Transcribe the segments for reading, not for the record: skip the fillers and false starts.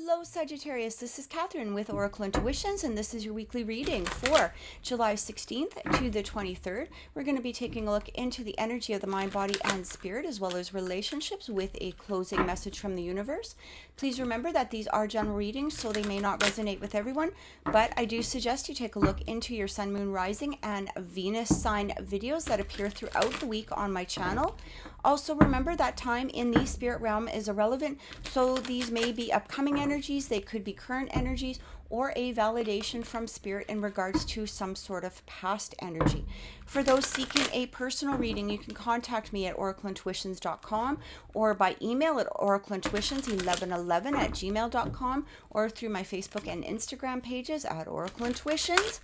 Hello Sagittarius, this is Catherine with Oracle Intuitions, and this is your weekly reading for July 16th to the 23rd. We're going to be taking a look into the energy of the mind, body, and spirit, as well as relationships, with a closing message from the universe. Please remember that these are general readings, so they may not resonate with everyone, but I do suggest you take a look into your sun, moon, rising, and Venus sign videos that appear throughout the week on my channel. Also remember that time in the spirit realm is irrelevant, so these may be upcoming energies, they could be current energies, or a validation from spirit in regards to some sort of past energy. For those seeking a personal reading, you can contact me at oracleintuitions.com or by email at oracleintuitions1111@gmail.com or through my Facebook and Instagram pages at Oracle Intuitions.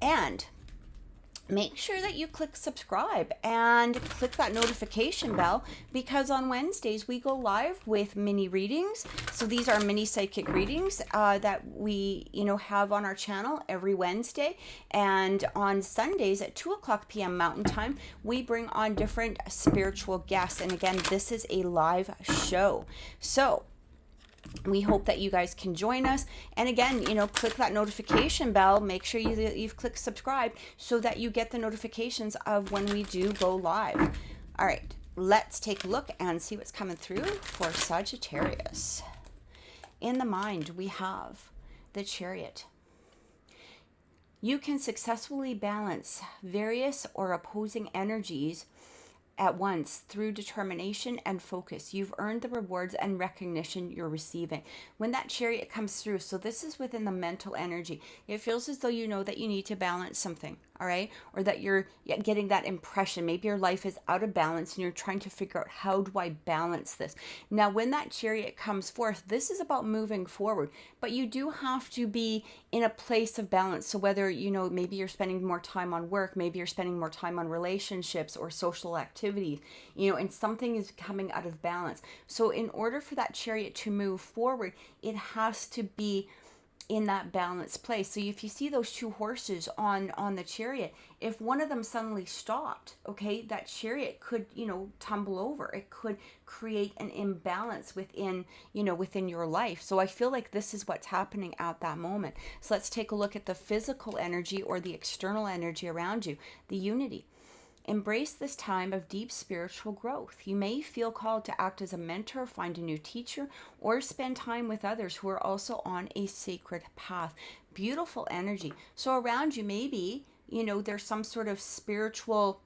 And make sure that you click subscribe and click that notification bell, because on Wednesdays we go live with mini readings. So these are mini psychic readings that we have on our channel every Wednesday, and on Sundays at 2:00 p.m. Mountain Time we bring on different spiritual guests, and again, this is a live show, so we hope that you guys can join us. And again, click that notification bell. Make sure you've clicked subscribe so that you get the notifications of when we do go live. All right, let's take a look and see what's coming through for Sagittarius. In the mind, we have the Chariot. You can successfully balance various or opposing energies at once through determination and focus. You've earned the rewards and recognition you're receiving. When that Chariot comes through, so this is within the mental energy, it feels as though you know that you need to balance something, all right? Or that you're getting that impression. Maybe your life is out of balance and you're trying to figure out, how do I balance this? Now, when that Chariot comes forth, this is about moving forward, but you do have to be in a place of balance. So whether, maybe you're spending more time on work, maybe you're spending more time on relationships or social activities, and something is coming out of balance. So in order for that Chariot to move forward, it has to be in that balanced place. So if you see those two horses on the Chariot, if one of them suddenly stopped, okay, that Chariot could, tumble over. It could create an imbalance within your life. So I feel like this is what's happening at that moment. So let's take a look at the physical energy or the external energy around you, the unity. Embrace this time of deep spiritual growth. You may feel called to act as a mentor, find a new teacher, or spend time with others who are also on a sacred path. Beautiful energy. So around you, maybe, there's some sort of spiritual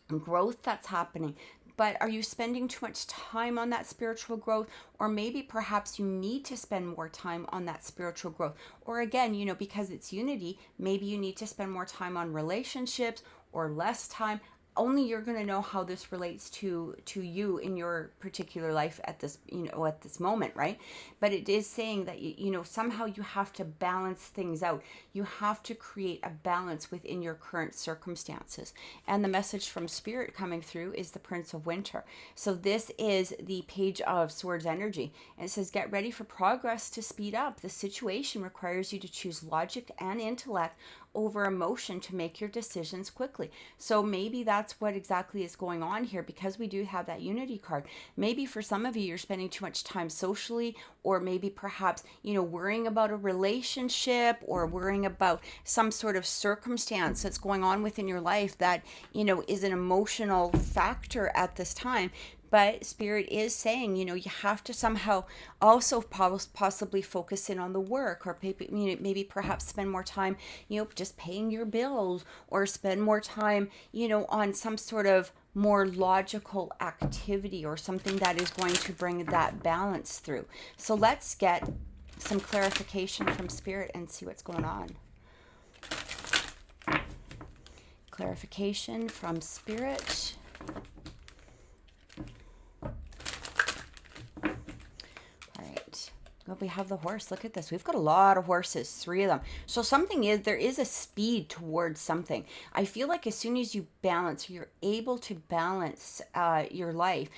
growth that's happening. But are you spending too much time on that spiritual growth? Or maybe perhaps you need to spend more time on that spiritual growth. Or again, because it's unity, maybe you need to spend more time on relationships or less time. Only you're going to know how this relates to you in your particular life at this at this moment, right? But it is saying that somehow you have to balance things out. You have to create a balance within your current circumstances. And the message from Spirit coming through is the Prince of Winter. So this is the Page of Swords energy, and it says, get ready for progress to speed up. The situation requires you to choose logic and intellect over emotion to make your decisions quickly. So maybe that's what exactly is going on here, because we do have that unity card. Maybe for some of you, you're spending too much time socially, or maybe perhaps, worrying about a relationship, or worrying about some sort of circumstance that's going on within your life that, is an emotional factor at this time. But Spirit is saying, you have to somehow also possibly focus in on the work, or maybe perhaps spend more time, just paying your bills, or spend more time, on some sort of more logical activity or something that is going to bring that balance through. So let's get some clarification from Spirit and see what's going on. Clarification from Spirit. Well, we have the horse. Look at this. We've got a lot of horses, 3 of them. So there is a speed towards something. I feel like as soon as you balance, you're able to balance your life,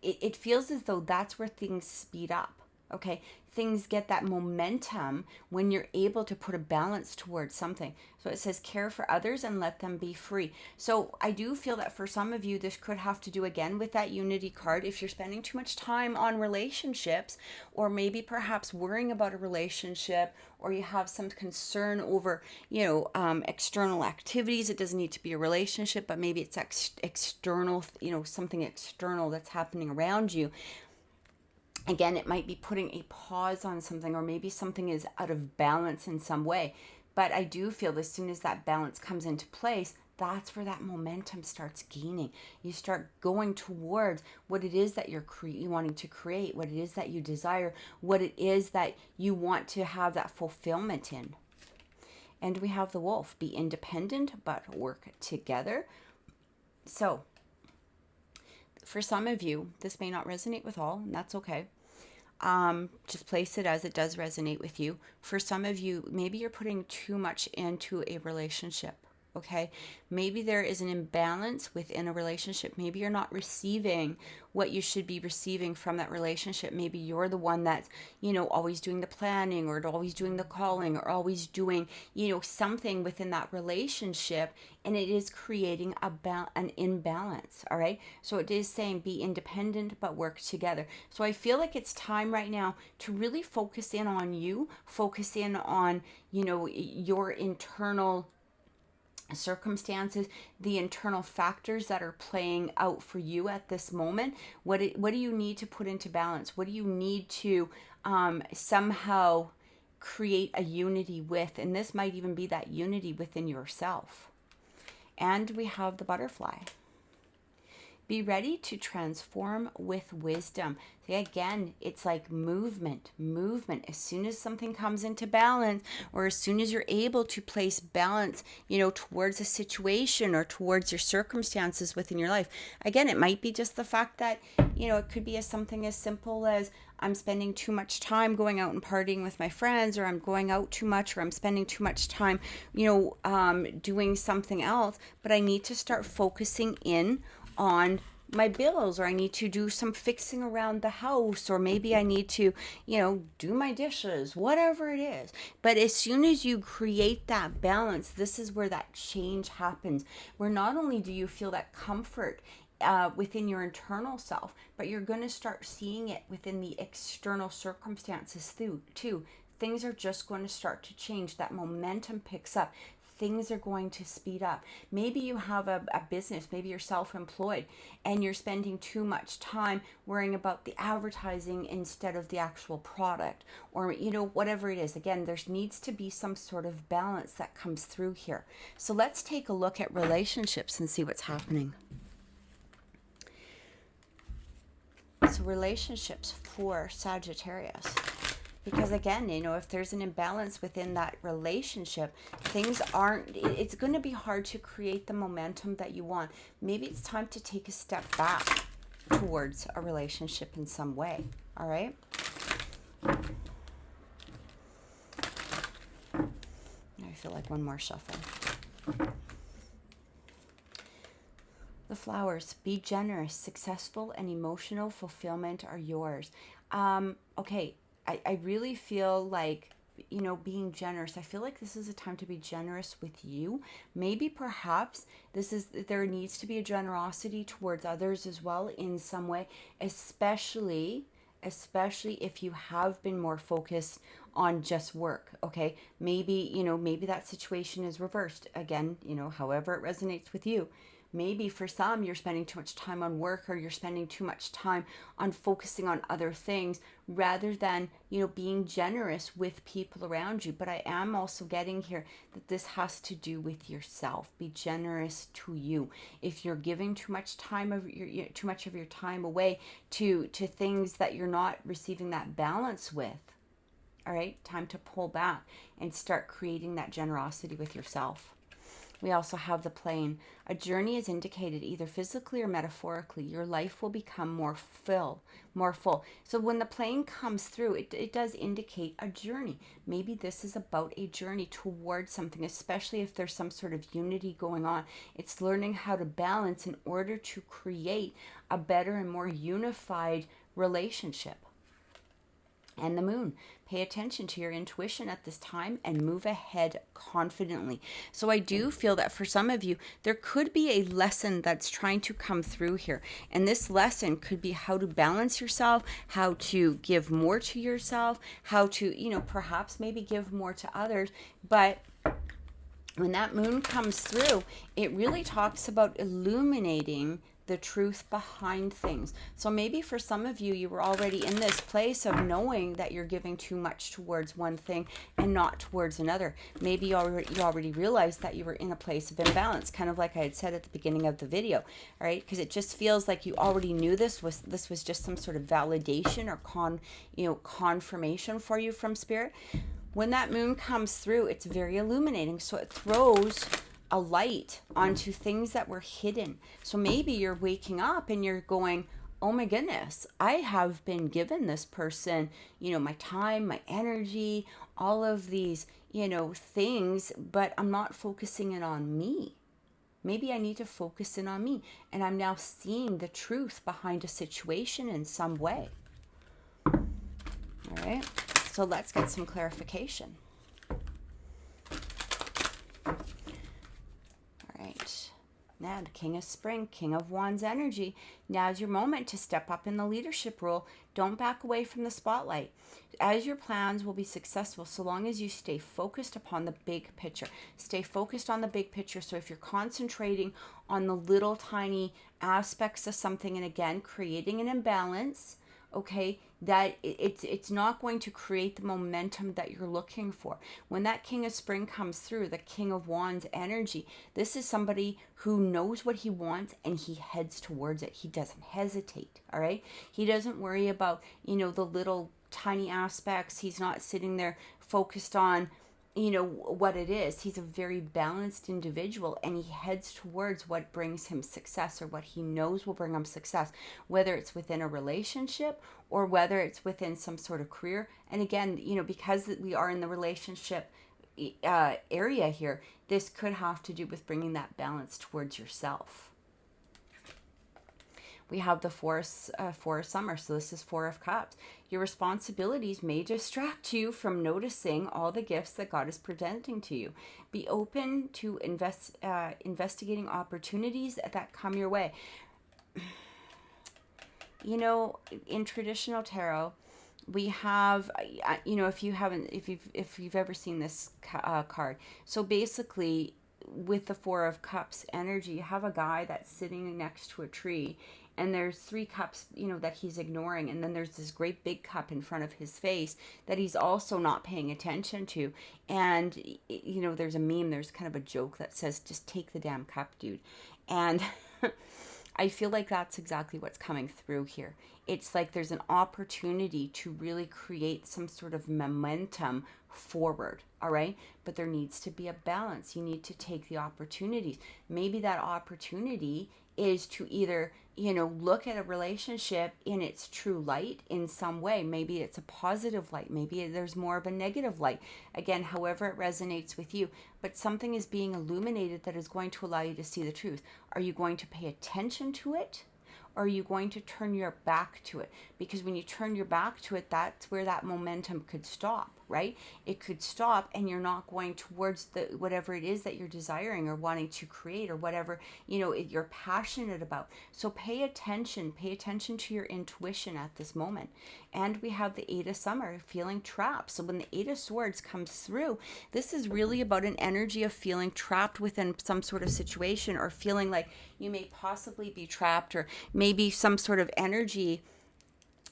it feels as though that's where things speed up. Okay, things get that momentum when you're able to put a balance towards something. So it says care for others and let them be free. So I do feel that for some of you, this could have to do again with that unity card. If you're spending too much time on relationships, or maybe perhaps worrying about a relationship, or you have some concern over, external activities. It doesn't need to be a relationship, but maybe it's external, something external that's happening around you. Again, it might be putting a pause on something, or maybe something is out of balance in some way. But I do feel as soon as that balance comes into place, that's where that momentum starts gaining. You start going towards what it is that you're wanting to create, what it is that you desire, what it is that you want to have that fulfillment in. And we have the wolf. Be independent, but work together. So, for some of you, this may not resonate with all, and that's okay. Just place it as it does resonate with you. For some of you, maybe you're putting too much into a relationship. Okay, maybe there is an imbalance within a relationship. Maybe you're not receiving what you should be receiving from that relationship. Maybe you're the one that's, always doing the planning, or always doing the calling, or always doing, something within that relationship, and it is creating an imbalance. All right, so it is saying be independent but work together. So I feel like it's time right now to really focus in on you, focus in on, your internal circumstances, the internal factors that are playing out for you at this moment. What do you need to put into balance? What do you need to somehow create a unity with? And this might even be that unity within yourself. And we have the butterfly. Be ready to transform with wisdom. See, again, it's like movement. As soon as something comes into balance, or as soon as you're able to place balance, towards a situation or towards your circumstances within your life. Again, it might be just the fact that, it could be something as simple as I'm spending too much time going out and partying with my friends, or I'm going out too much, or I'm spending too much time, doing something else. But I need to start focusing in on my bills, or I need to do some fixing around the house, or maybe I need to, do my dishes, whatever it is. But as soon as you create that balance, this is where that change happens, where not only do you feel that comfort within your internal self, but you're going to start seeing it within the external circumstances too. Things are just going to start to change. That momentum picks up. Things are going to speed up. Maybe you have a business, maybe you're self-employed, and you're spending too much time worrying about the advertising instead of the actual product, or whatever it is. Again, there needs to be some sort of balance that comes through here. So let's take a look at relationships and see what's happening. So relationships for Sagittarius. Because again, if there's an imbalance within that relationship, it's going to be hard to create the momentum that you want. Maybe it's time to take a step back towards a relationship in some way. All right? I feel like one more shuffle. The flowers. Be generous. Successful and emotional fulfillment are yours. Okay. I really feel like, being generous. I feel like this is a time to be generous with you. Maybe perhaps there needs to be a generosity towards others as well in some way, especially if you have been more focused on just work. Okay. Maybe that situation is reversed again, however it resonates with you. Maybe for some, you're spending too much time on work, or you're spending too much time on focusing on other things rather than, being generous with people around you. But I am also getting here that this has to do with yourself. Be generous to you. If you're giving too much of your time away to things that you're not receiving that balance with, all right, time to pull back and start creating that generosity with yourself. We also have the plane. A journey is indicated either physically or metaphorically. Your life will become more full. So when the plane comes through, it does indicate a journey. Maybe this is about a journey towards something, especially if there's some sort of unity going on. It's learning how to balance in order to create a better and more unified relationship. and the moon. Pay attention to your intuition at this time and move ahead confidently. So I do feel that for some of you, there could be a lesson that's trying to come through here. And this lesson could be how to balance yourself, how to give more to yourself, how to, perhaps maybe give more to others. But when that moon comes through, it really talks about illuminating the truth behind things. So maybe for some of you, you were already in this place of knowing that you're giving too much towards one thing and not towards another. Maybe you already realized that you were in a place of imbalance, kind of like I had said at the beginning of the video, all right? Because it just feels like you already knew this was just some sort of validation or confirmation for you from spirit. When that moon comes through, it's very illuminating. So it throws a light onto things that were hidden. So maybe you're waking up and you're going, oh my goodness, I have been given this person, my time, my energy, all of these, things, but I'm not focusing it on me. Maybe I need to focus in on me. And I'm now seeing the truth behind a situation in some way. All right. So let's get some clarification. Now, the King of Spring, King of Wands energy. Now's your moment to step up in the leadership role. Don't back away from the spotlight. As your plans will be successful, so long as you stay focused upon the big picture. Stay focused on the big picture. So if you're concentrating on the little tiny aspects of something, and again, creating an imbalance, okay, that it's not going to create the momentum that you're looking for. When that King of Spring comes through, the King of Wands energy, this is somebody who knows what he wants and he heads towards it. He doesn't hesitate, all right? He doesn't worry about, the little tiny aspects. He's not sitting there focused on, what it is. He's a very balanced individual, and he heads towards what brings him success, or what he knows will bring him success, whether it's within a relationship or whether it's within some sort of career. And again, because we are in the relationship area here, this could have to do with bringing that balance towards yourself. We have the four of summer, so this is Four of Cups. Your responsibilities may distract you from noticing all the gifts that God is presenting to you. Be open to investigating opportunities that come your way. In traditional tarot, we have, if you've ever seen this card, so basically with the Four of Cups energy, you have a guy that's sitting next to a tree, and there's 3 cups, that he's ignoring. And then there's this great big cup in front of his face that he's also not paying attention to. And, there's a meme, there's kind of a joke that says, just take the damn cup, dude. And I feel like that's exactly what's coming through here. It's like there's an opportunity to really create some sort of momentum forward, all right? But there needs to be a balance. You need to take the opportunities. Maybe that opportunity is to either, look at a relationship in its true light in some way. Maybe it's a positive light. Maybe there's more of a negative light. Again, however it resonates with you. But something is being illuminated that is going to allow you to see the truth. Are you going to pay attention to it? Or are you going to turn your back to it? Because when you turn your back to it, that's where that momentum could stop, right? It could stop, and you're not going towards the whatever it is that you're desiring or wanting to create, or whatever you're passionate about. So pay attention to your intuition at this moment. And we have the Eight of Summer, feeling trapped. So when the Eight of Swords comes through, this is really about an energy of feeling trapped within some sort of situation, or feeling like you may possibly be trapped, or maybe some sort of energy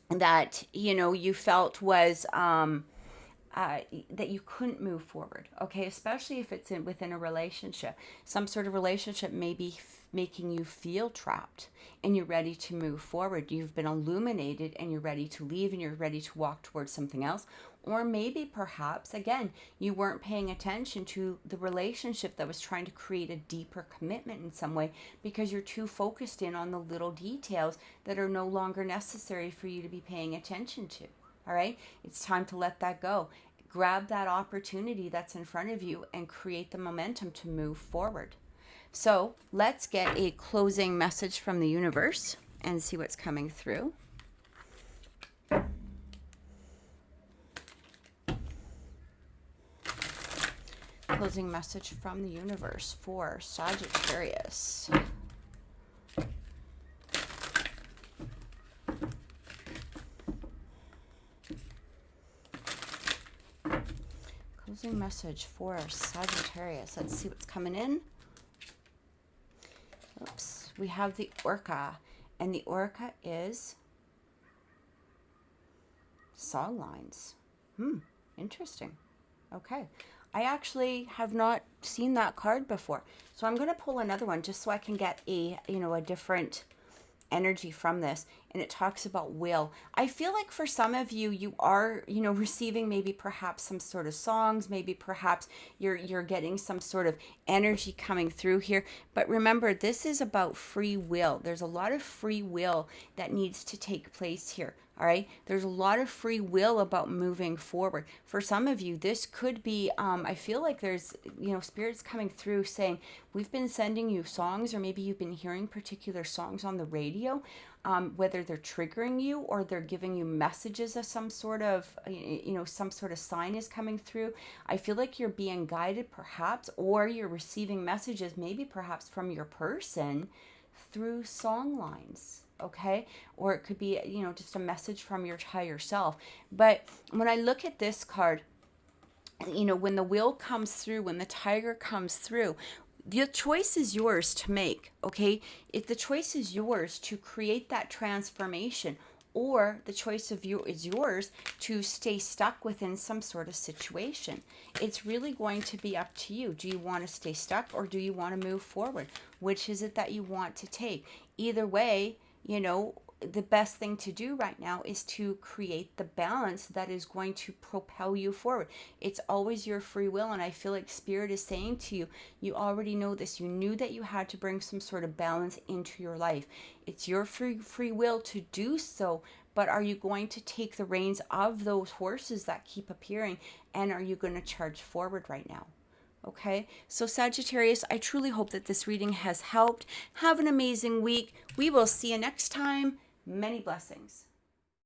that you felt was that you couldn't move forward, okay? Especially if it's within a relationship. Some sort of relationship may be making you feel trapped, and you're ready to move forward. You've been illuminated, and you're ready to leave, and you're ready to walk towards something else. Or maybe perhaps, again, you weren't paying attention to the relationship that was trying to create a deeper commitment in some way, because you're too focused in on the little details that are no longer necessary for you to be paying attention to. All right? It's time to let that go. Grab that opportunity that's in front of you and create the momentum to move forward. So let's get a closing message from the universe and see what's coming through. closing message from the universe for Sagittarius. Closing message for Sagittarius. Let's see what's coming in. Oops. We have the Orca, and the Orca is song lines. Interesting. Okay. I actually have not seen that card before. So I'm going to pull another one just so I can get a different energy from this. And it talks about will. I feel like for some of you, you are, receiving maybe perhaps some sort of songs, maybe perhaps you're getting some sort of energy coming through here. But remember, this is about free will. There's a lot of free will that needs to take place here. All right. There's a lot of free will about moving forward. For some of you, this could be, I feel like there's, spirits coming through saying, we've been sending you songs, or maybe you've been hearing particular songs on the radio, whether they're triggering you or they're giving you messages of some sort of, some sort of sign is coming through. I feel like you're being guided perhaps, or you're receiving messages, maybe perhaps from your person through song lines. Okay, or it could be, just a message from your higher self. But when I look at this card, when the will comes through, when the tiger comes through, the choice is yours to make. Okay, if the choice is yours to create that transformation, or the choice of you is yours to stay stuck within some sort of situation. It's really going to be up to you. Do you want to stay stuck, or do you want to move forward? Which is it that you want to take? Either way, the best thing to do right now is to create the balance that is going to propel you forward. It's always your free will. And I feel like Spirit is saying to you, you already know this. You knew that you had to bring some sort of balance into your life. It's your free will to do so. But are you going to take the reins of those horses that keep appearing? And are you going to charge forward right now? Okay, so Sagittarius, I truly hope that this reading has helped. Have an amazing week. We will see you next time. Many blessings.